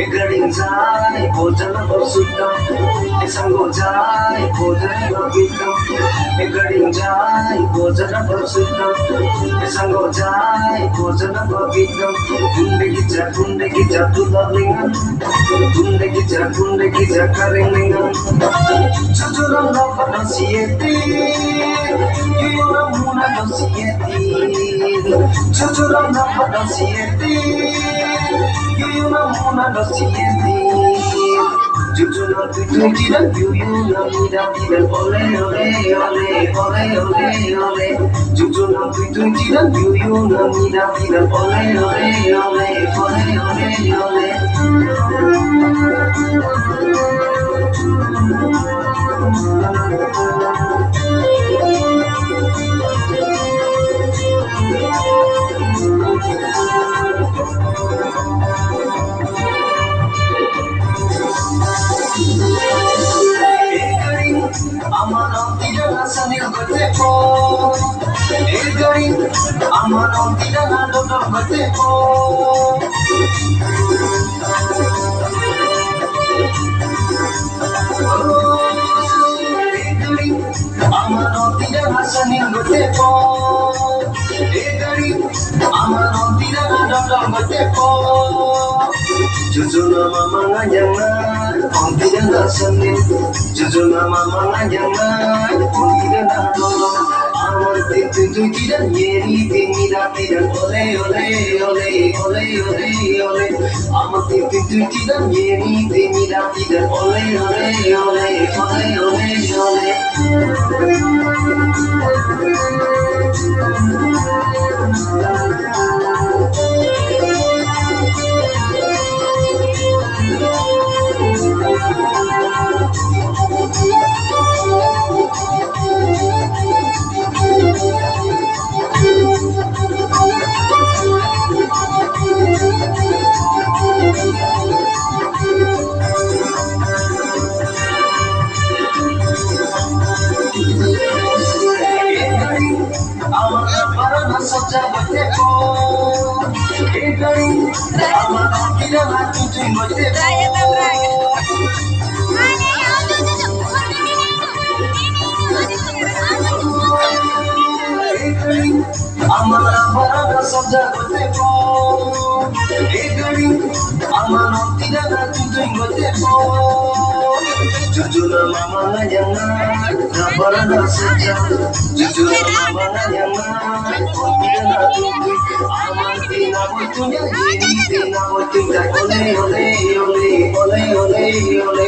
Egarinzai bojana basutta esango jai bojana bagita Egarinzai bojana basutta esango jai bojana bagita Kunde gicha tulalingan kunde gicha karengan Chuchuram na sieti Yura muna no sieti Chuchuram na sieti Yura muna no sieti Chuchuram tuiran yuna mira mira ole ole ole ole ole ole Chuchuram tuiran yuna mira mira ole ole ole ole ole Amano tira na do do bate po Amano tira na sanin bate po Amano tira na do do bate po Jujuna mama nganyanga on tira na sanin Jujuna mama nganyanga on tira na do tu tiran yeri mira tiran ole ole ole ole ole ole amati tu tiran yeri mira tiran ole ole ole ole ole Amara sabja gote po egari amano tira na tuju gote po jujuna mama nganyanga nabara na sabja jujuna mama nganyanga tira na tuju amanti na boitunya yini na boitunya ole ole ole ole ole ole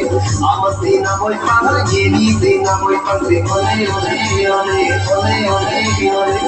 amanti na boipana yini na boipante ole ole ole ole ole ole